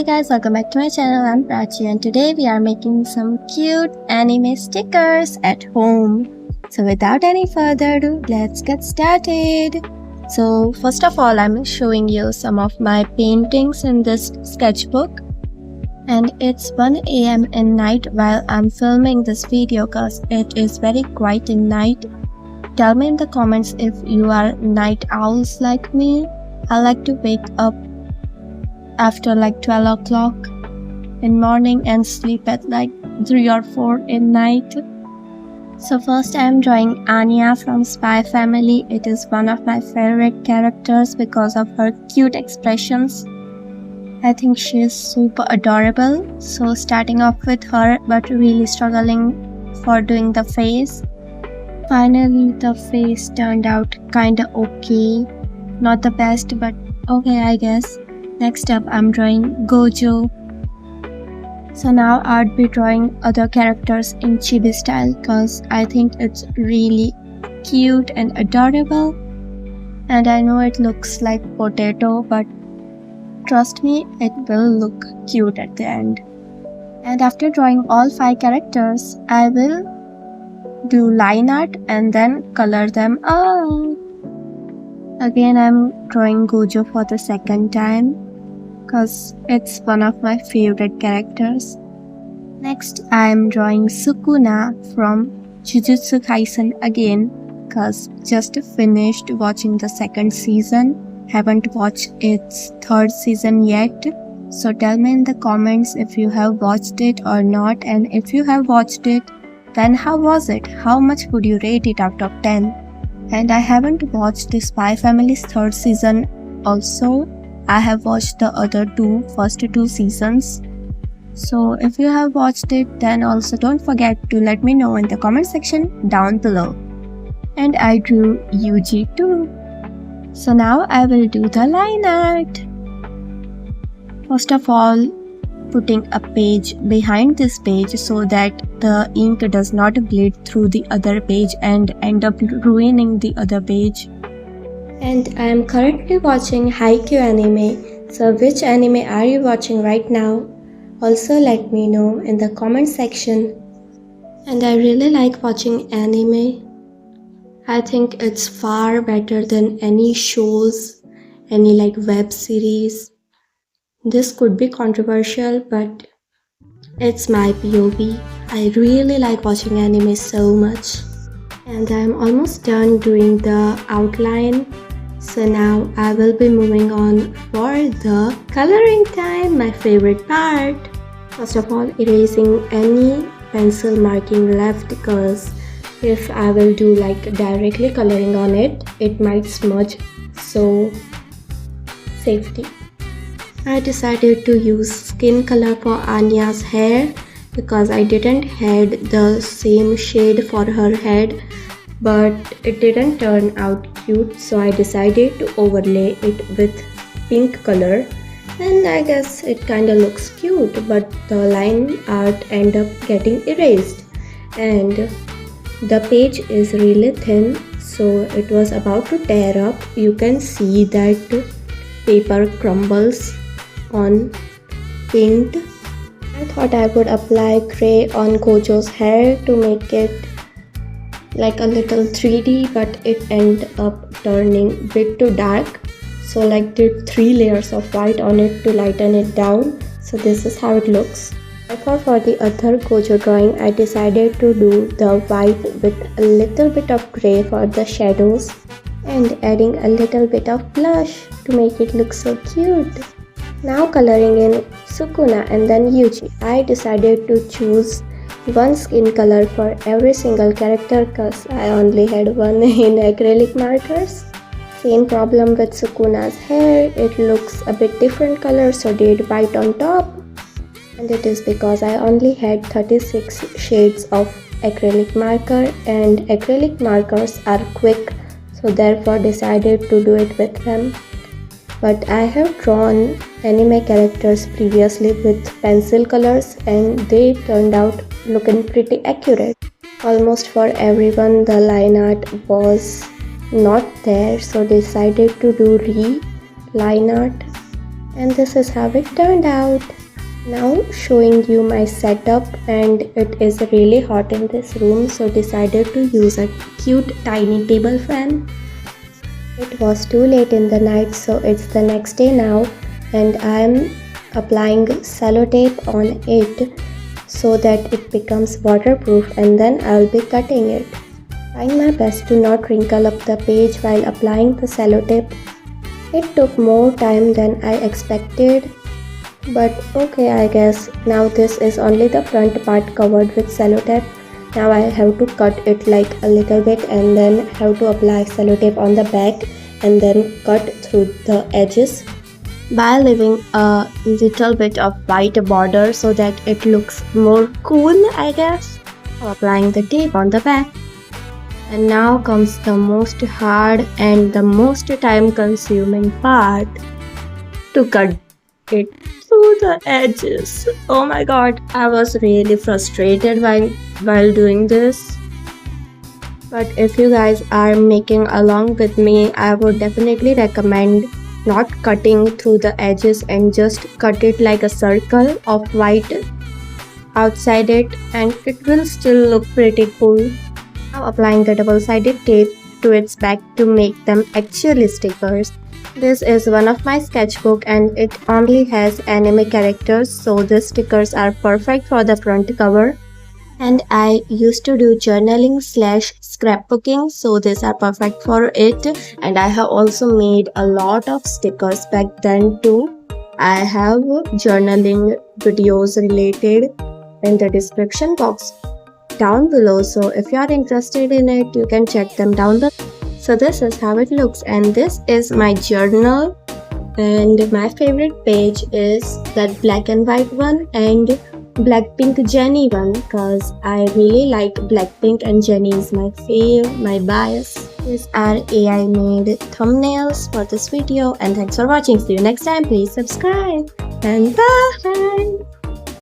Hey guys, welcome back to my channel. I'm Prachi and today we are making some cute anime stickers at home. So without any further ado, let's get started. So first of all, I'm showing you some of my paintings in this sketchbook. And it's 1 a.m. in night while I'm filming this video cause it is very quiet in night. Tell me in the comments if you are night owls like me. I like to wake up after like 12 o'clock in morning and sleep at like 3 or 4 in night. So first I am drawing Anya from Spy Family. It is one of my favorite characters because of her cute expressions. I think she is super adorable. So starting off with her but really struggling for doing the face. Finally the face turned out kinda okay. Not the best but okay I guess. Next up, I'm drawing Gojo. So now I'd be drawing other characters in chibi style because I think it's really cute and adorable. And I know it looks like potato, but trust me, it will look cute at the end. And after drawing all 5 characters, I will do line art and then color them out. Again, I'm drawing Gojo for the second time because it's one of my favorite characters. Next, I'm drawing Sukuna from Jujutsu Kaisen again because just finished watching the second season. Haven't watched its third season yet. So tell me in the comments if you have watched it or not, and if you have watched it, then how was it? How much would you rate it out of 10? And I haven't watched the Spy Family's third season also. I have watched the other first two seasons. So if you have watched it, then also don't forget to let me know in the comment section down below. And I drew Yuji too. So now I will do the line art. First of all, putting a page behind this page so that the ink does not bleed through the other page and end up ruining the other page. And I am currently watching Haikyuu anime. So which anime are you watching right now? Also let me know in the comment section. And I really like watching anime. I think it's far better than any shows, any like web series. This could be controversial, but it's my POV. I really like watching anime so much. And I'm almost done doing the outline. So now I will be moving on for the coloring time, my favorite part. First of all, erasing any pencil marking left because if I will do like directly coloring on it, it might smudge. So safety. I decided to use skin color for Anya's hair because I didn't had the same shade for her head, but it didn't turn out cute, so I decided to overlay it with pink color, and I guess it kinda looks cute, but the line art end up getting erased and the page is really thin, so it was about to tear up. You can see that paper crumbles on paint. I thought I would apply gray on Gojo's hair to make it like a little 3D, but it ended up turning bit too dark. So like did 3 layers of white on it to lighten it down. So this is how it looks. Therefore for the other Gojo drawing, I decided to do the white with a little bit of gray for the shadows and adding a little bit of blush to make it look so cute. Now coloring in Sukuna and then Yuji. I decided to choose one skin color for every single character because I only had one in acrylic markers. Same problem with Sukuna's hair. It looks a bit different color, so did white on top. And it is because I only had 36 shades of acrylic marker and acrylic markers are quick, so therefore decided to do it with them. But I have drawn anime characters previously with pencil colors and they turned out looking pretty accurate. Almost for everyone the line art was not there, so decided to do line art. And this is how it turned out. Now showing you my setup, and it is really hot in this room, so decided to use a cute tiny table fan. It was too late in the night, so it's the next day now, and I'm applying sellotape on it so that it becomes waterproof, and then I'll be cutting it. Trying my best to not wrinkle up the page while applying the sellotape. It took more time than I expected, but okay, I guess. Now this is only the front part covered with sellotape. Now I have to cut it like a little bit and then have to apply sellotape on the back and then cut through the edges by leaving a little bit of white border so that it looks more cool, I guess. Applying the tape on the back. And now comes the most hard and the most time consuming part, to cut it through the edges. Oh my god, I was really frustrated while doing this. But if you guys are making along with me, I would definitely recommend not cutting through the edges and just cut it like a circle of white outside it, and it will still look pretty cool. Now applying the double-sided tape to its back to make them actually stickers. This is one of my sketchbook and it only has anime characters, so these stickers are perfect for the front cover. And I used to do journaling / scrapbooking, so these are perfect for it. And I have also made a lot of stickers back then too. I have journaling videos related in the description box down below, so if you are interested in it, you can check them down below. So this is how it looks, and this is my journal, and my favorite page is that black and white one and Blackpink Jennie one, because I really like Blackpink and Jennie is my fave, my bias. These are AI made thumbnails for this video, and thanks for watching. See you next time. Please subscribe and bye.